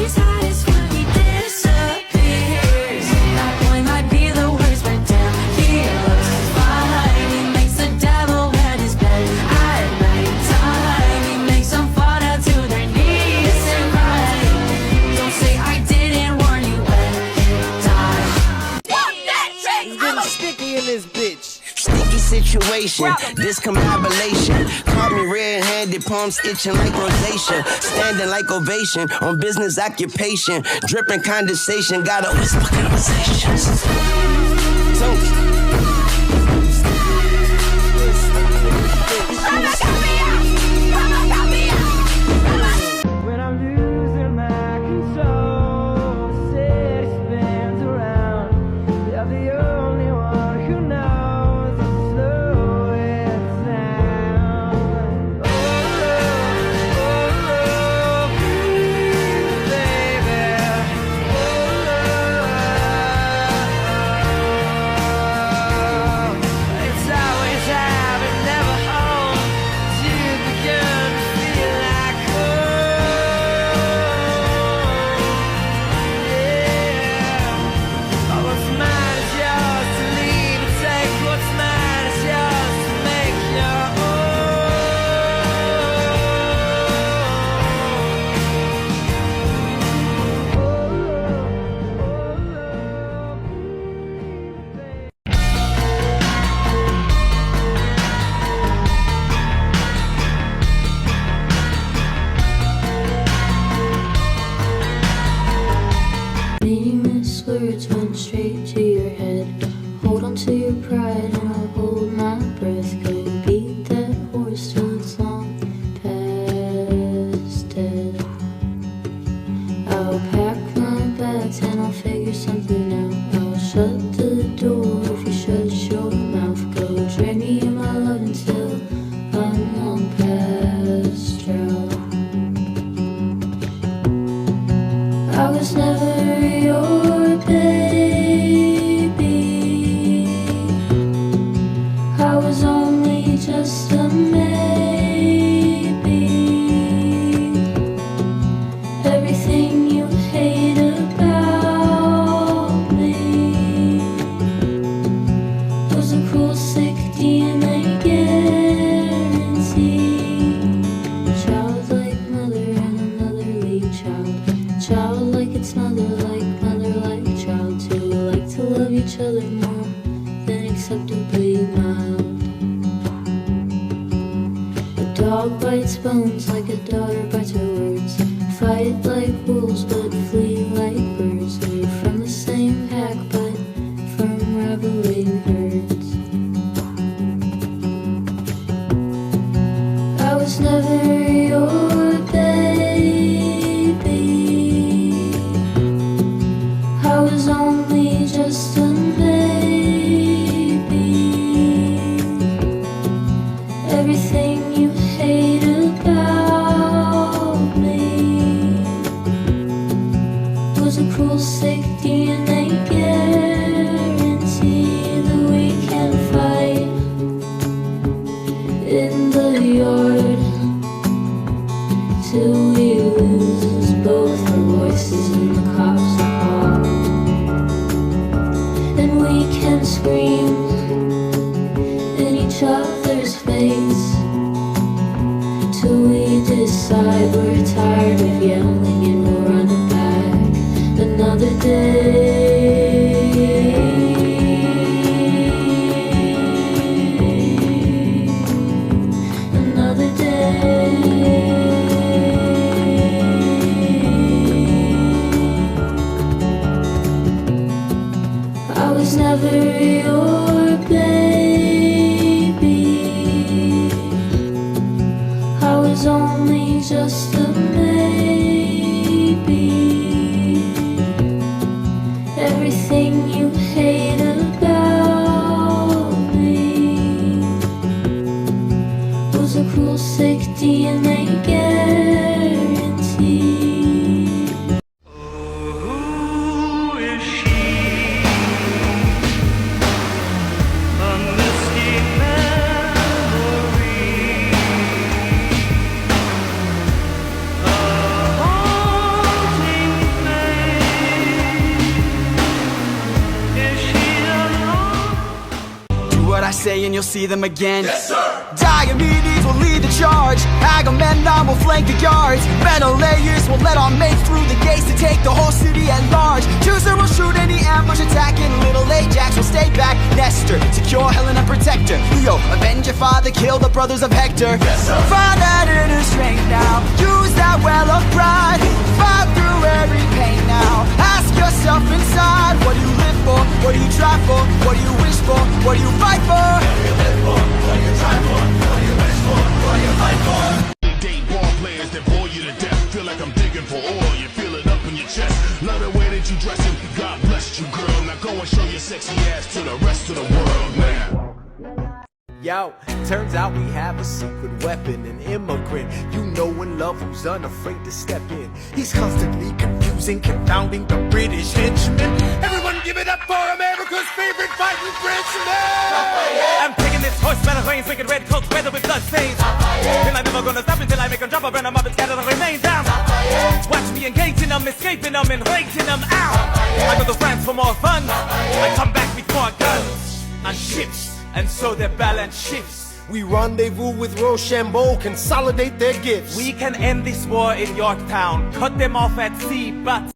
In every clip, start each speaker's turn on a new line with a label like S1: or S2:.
S1: he's hottest when he disappears. That boy might be the worst, but damn, he looks fine. He makes the devil wet his bed at night time. He makes them fall down to their knees and cry. Don't say I didn't warn you when you die. Fuck that trick!
S2: It's getting sticky in this bitch.
S3: Sticky situation, discombobulation. Caught me red-handed, palms itching like rosacea. Standing like ovation on business occupation. Dripping condensation, gotta whisper conversations.
S2: When I'm losing my control, the city spins around. You're the only one who knows to slow it down. Oh, please, baby. It's always out and never home. You begin to feel like home. Yeah. Oh, what's mine is yours to leave and take. What's mine is yours to make your
S1: Meaningless words went straight to your head. Hold on to your pride and I'll hold my breath. Go beat that horse till it's long past dead. I'll pack my bags and I'll figure something out. I'll shut the door if you shut your mouth. Go drain me in my love until I'm long past drought. I was never your baby. I was only just a maybe. Everything you hate about me was a cruel, sick DNA guarantee. Childlike mother and another lead child. Child like its mother like child. Two like to love each other more than acceptably mild. A dog bites bones like a daughter bites her words. Fight like wolves but flee like birds. We're from the same pack but from raveling herds. I was never your baby. I was only just a maybe. Everything you hate about me was a cruel, sick DNA guarantee that we can fight in the yard till we lose both our voices and the cops are called. And we can scream in each other's face till we decide we're tired of yelling and we'll run it back another day. Another day. I was never your baby. I was only just a maybe. Everything you hate about me was a cruel, sick DNA guarantee.
S4: Who is she? A misty memory.
S5: I say and you'll see them again. Yes, sir. Diomedes will lead the charge, Agamemnon will flank the yards, Menelaus will let our mates through the gates to take the whole city at large. Teucer will shoot any ambush attacking, little Ajax will stay back, Nestor secure Helena, protect her, Leo avenge your father, kill the brothers of Hector. Yes, sir. Find that inner strength now, use that well of pride, fight through every pain now. Ask yourself inside, what do you live for, what do you try for, what do you wish for, what do you fight for? What do you live for, what do you try for, what do you wish for, what do you fight for?
S6: Date ball players that bore you to death. Feel like I'm digging for oil, you feel it up in your chest. Love the way that you dressing, God bless you, girl. Now go and show your sexy ass to the rest of the world now.
S7: Yo, turns out we have a secret weapon, an immigrant you know and love who's unafraid to step in. He's constantly confusing, confounding the British henchmen. Everyone give it up for America's favorite fighting Frenchman!
S8: I'm taking this horse, metal reins, wicked red coats, weather with blood stains. And I'm never gonna stop until I make them drop, burn them up and scatter the remains down. Watch me engaging them, escaping them, and raking them out. I go to France for more fun, I come back with more guns and ships. And so their balance shifts.
S7: We rendezvous with Rochambeau, consolidate their gifts.
S8: We can end this war in Yorktown, cut them off at sea, but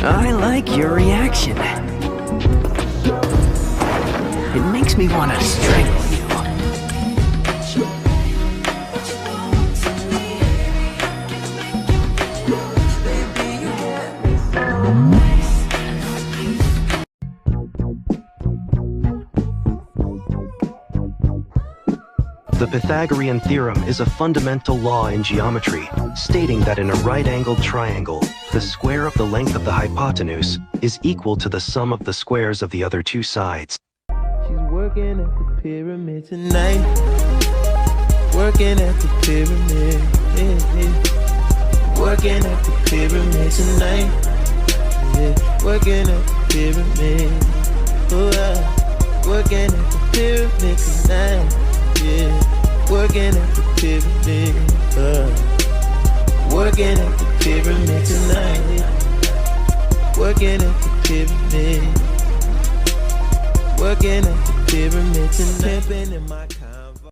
S5: I like your reaction. It makes me want to strangle you.
S9: The Pythagorean theorem is a fundamental law in geometry, stating that in a right-angled triangle, the square of the length of the hypotenuse is equal to the sum of the squares of the other two sides.
S2: She's working at the pyramid tonight. Working at the pyramid. Working at the pyramid tonight. Yeah. Working at the pyramid. Working at the pyramid tonight. Yeah. Working at the pyramid. Working at the pyramid tonight. Working at the pyramid. Working at the pyramid tonight. Pimping in my convo.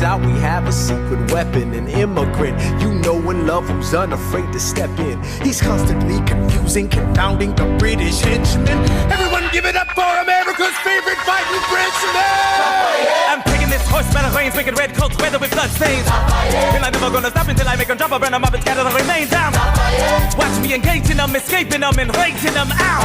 S7: Out we have a secret weapon, an immigrant you know and love who's unafraid to step in. He's constantly confusing, confounding the British henchmen. Everyone give it up for America's favorite fighting Frenchman!
S8: I'm taking this horse, metal reins, wicked red coats, weather with blood stains. And I'm never gonna stop until I make them drop, burn them up and scatter the remains down. Watch me engaging them, escaping them, and raking them out.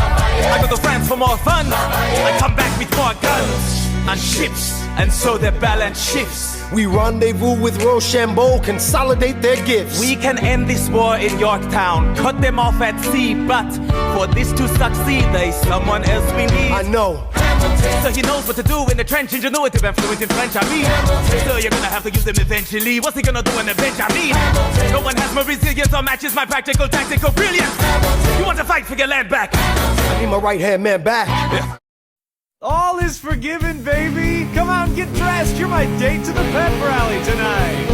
S8: I go to France for more fun, I come back with more guns and ships. And so their balance shifts.
S7: We rendezvous with Rochambeau, consolidate their gifts.
S8: We can end this war in Yorktown, cut them off at sea, but for this to succeed, there's someone else we need.
S7: I know.
S8: So he knows what to do in the trench, ingenuitive and fluent in French, I mean. So you're gonna have to use him eventually. What's he gonna do in the bench, I mean? No one has more resilience or matches my practical, tactical brilliance. You want to fight for your land back?
S7: I need my right-hand man back.
S8: Yeah.
S10: All is forgiven, baby. Come out and get dressed. You're my date to the pep rally tonight.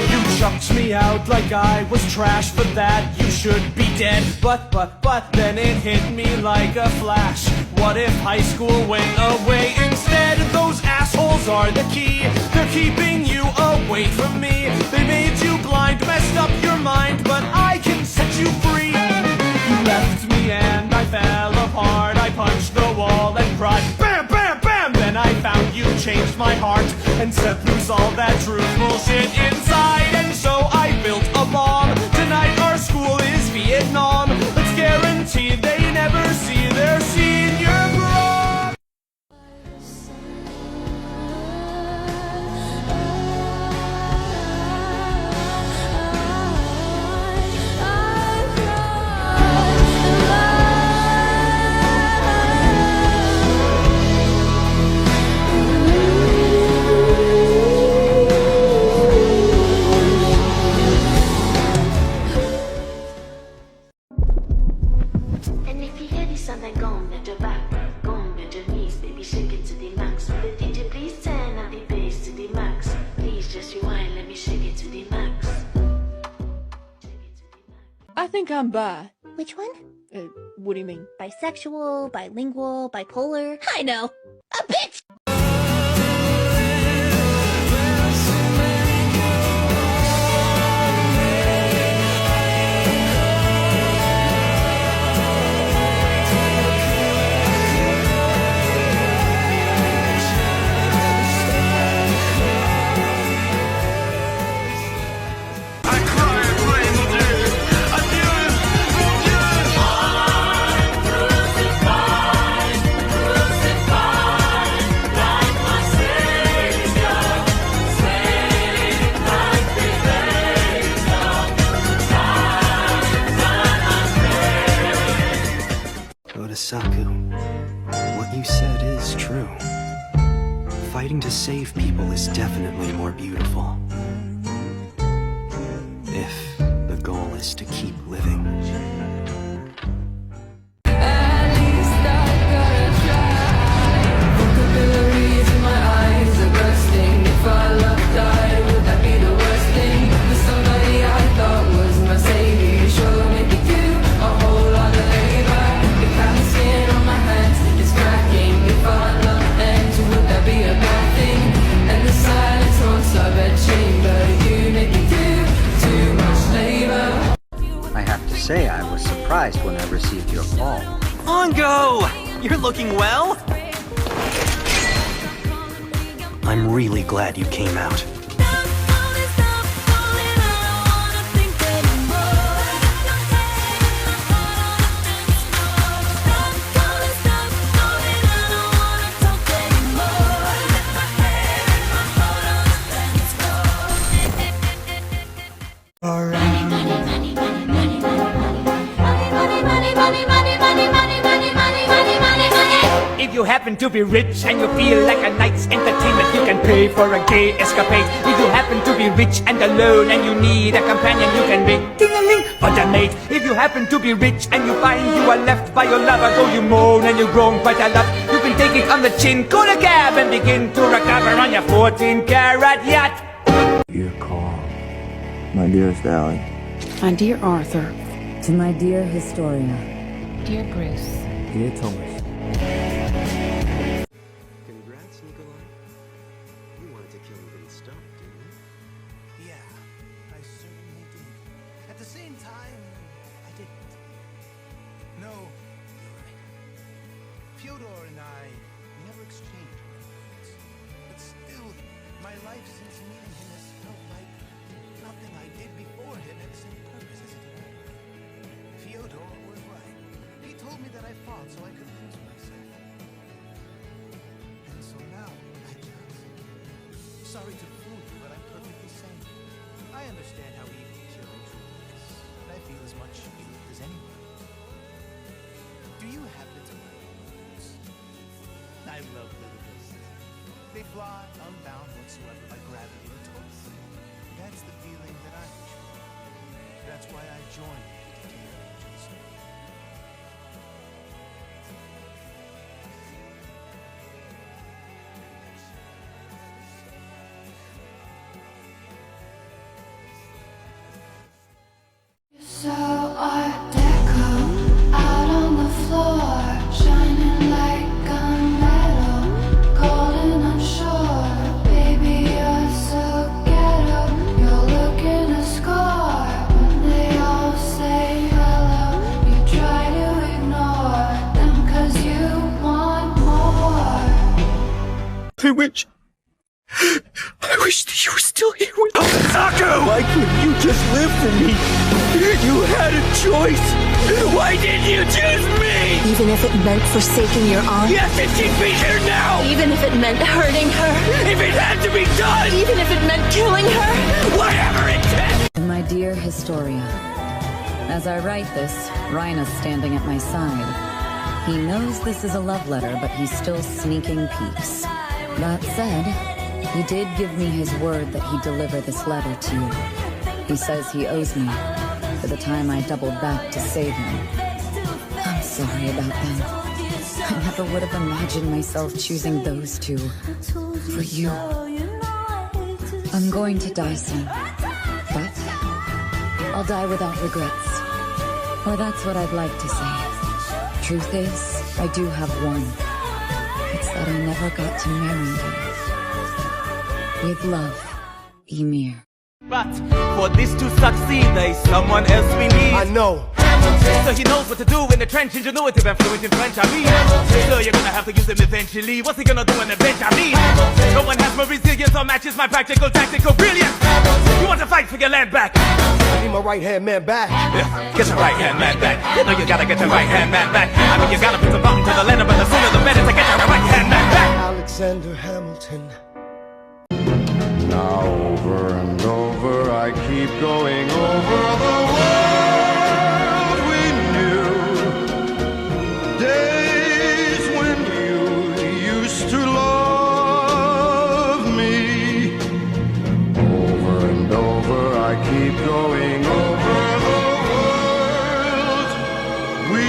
S7: You chucked me out like I was trash. For that you should be dead. But then it hit me like a flash. What if high school went away instead? Those assholes are the key. They're keeping you away from me. They made you blind, messed up your mind, but I can set you free. You left me and I fell apart. I punched the wall and cried, bam, bam, bam. Then I found you changed my heart and set loose all that truth bullshit inside. And so I built a bomb. Tonight our school is Vietnam. Let's guarantee they never see their senior prom.
S1: And if you hear this sound, then go on, bend your back, go on, bend your knees, baby, shake it to the max. The DJ, please turn up the bass to the max. Please just rewind, let me shake it to the max.
S2: I think I'm bi.
S10: Which one?
S2: What do you mean?
S10: Bisexual, bilingual, bipolar. I know. A bitch!
S9: Otasaku, what you said is true. Fighting to save people is definitely more beautiful. If the goal is to keep living.
S1: At least I gotta try. Vocabularies in my eyes are bursting. If our love died, would that be the worst thing? For somebody I thought was my savior, you sure make me do a whole lot of labor. If I'm skin on my hands, it's cracking. If our love ends, would that be a bad thing? And the silence haunts our bedchamber. You make me do too much labor.
S11: I have to say, I was surprised when I received your call.
S5: Ongo! You're looking well?
S9: I'm really glad you came out.
S8: If you happen to be rich and you feel like a night's entertainment, you can pay for a gay escapade. If you happen to be rich and alone and you need a companion, you can ring ding-a-ling for the mate. If you happen to be rich and you find you are left by your lover, though you moan and you groan quite a lot, you can take it on the chin, call a cab and begin to recover on your 14-carat yacht.
S12: Dear Carl, my dearest Allie,
S13: My dear Arthur.
S14: To my dear Historia.
S13: Dear Bruce.
S12: dear Thomas.
S9: Congrats, Nikolai. You wanted to kill him, but he stopped, didn't you?
S15: Yeah, I certainly did. At the same time, I didn't. No, you're right. Fyodor and I never exchanged words. But still, my life since meeting him has felt like nothing I did before him had the same purpose as it did. Fyodor was right. He told me that I fought so I could lose myself. And so now, I just... Sorry to fool you, but I'm perfectly sane. I understand how evil killing truly is, and I feel as much guilt as anyone. Do you happen to like birds? I love little ghosts. They fly unbound whatsoever by gravity or torque. That's the feeling that I wish for. That's why I joined the Dear Angels.
S1: So Art Deco out on the floor, shining like gunmetal, golden unsure. Baby, you're so ghetto, you're looking to score. When they all say hello, you try to ignore them 'cause you want more.
S5: I wish that you were still here with us. Taco! Why couldn't you just live for me? You had a choice. Why didn't you choose me?
S16: Even if it meant forsaking your aunt?
S5: Yes, and she'd be here now!
S16: Even if it meant hurting her?
S5: If it had to be done!
S16: Even if it meant killing her?
S5: Whatever it takes!
S14: My dear Historia, as I write this, Rhina's standing at my side. He knows this is a love letter, but he's still sneaking peeks. That said, he did give me his word that he'd deliver this letter to you. He says he owes me for the time I doubled back to save him. I'm sorry about that. I never would have imagined myself choosing those two for you. I'm going to die soon, but I'll die without regrets. Or that's what I'd like to say. Truth is, I do have one. It's that I never got to marry you. With love, Ymir.
S8: But for this to succeed, there's someone else we need.
S7: I know.
S8: So he knows what to do in the trench, ingenuitive and fluent in French, I mean. So you're gonna have to use him eventually. What's he gonna do in the bench, I mean? No one has more resilience or matches my practical, tactical brilliance. You want to fight for your land back?
S7: I need my right-hand man back.
S8: Yeah, get your right-hand man back. You know you gotta get your right-hand man back. I mean, you gotta put some button to the letter, but the sooner the better to get your right-hand man back.
S7: Alexander Hamilton.
S17: Now over and over I keep going over the world we knew. Days when you used to love me. Over and over I keep going over the world we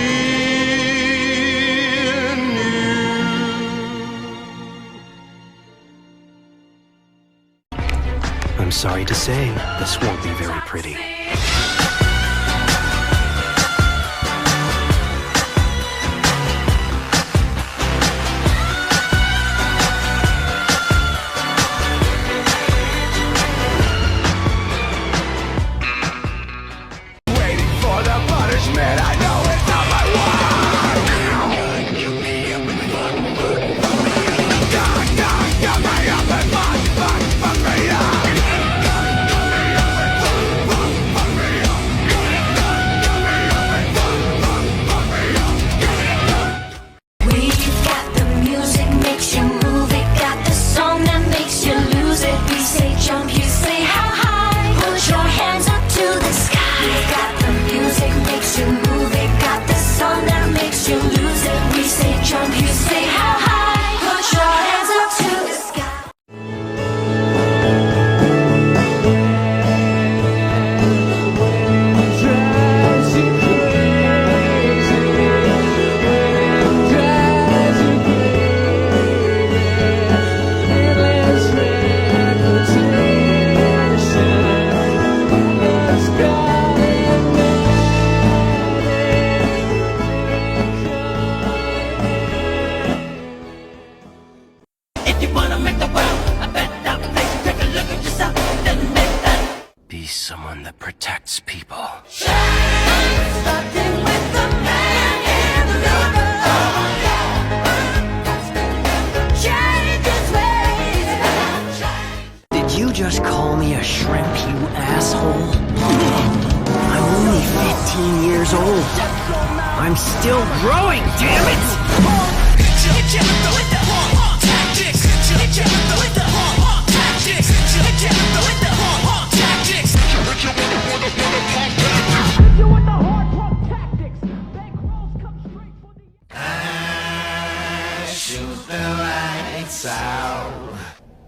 S9: I'm sorry to say, this won't be very pretty.
S5: Waiting for the punishment, I know it's not my
S1: We've got the music makes you move it, got the song that makes you lose it. We say jump, you say how high. Put your hands up to the sky. We've got the music makes you move it, got the song that makes you lose it. We say jump, you say how high. Put your hands up to the sky.
S3: Be someone that protects people.
S5: Did you just call me a shrimp, you asshole? I'm only 15 years old. I'm still growing, damn it!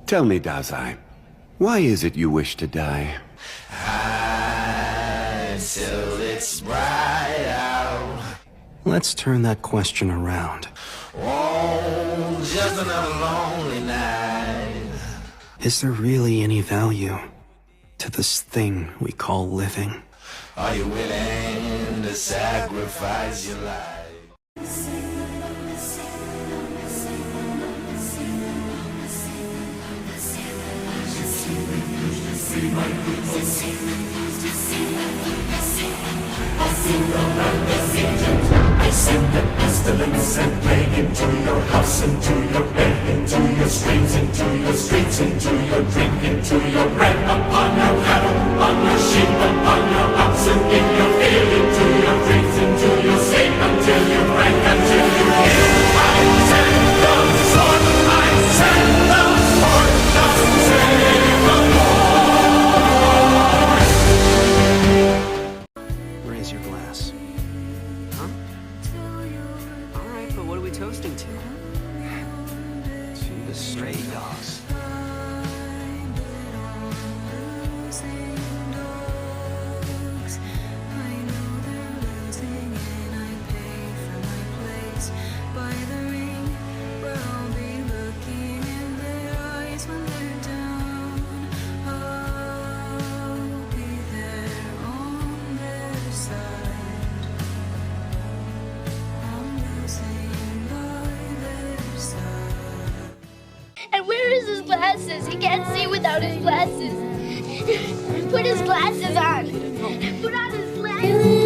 S18: Tell me, Dazai, why is it you wish to die?
S3: Till it's bright out.
S9: Let's turn that question around.
S3: Oh, just another lonely night.
S9: Is there really any value to this thing we call living?
S19: Are you willing to sacrifice your life?
S20: I send the pestilence and plague into your house, into your bed, into your streams, into your streets, into your drink, into your bread, upon your cattle, on your sheep, upon your oxen, in your field, into your dreams, into your sleep, until you break, until you heal. I send the sword, I send the sword, thus saith the Lord.
S5: Raise your glass. Huh? Alright, but what are we toasting to? To the stray dogs.
S21: And where is his glasses? He can't see without his glasses. Put his glasses on. Put on his glasses.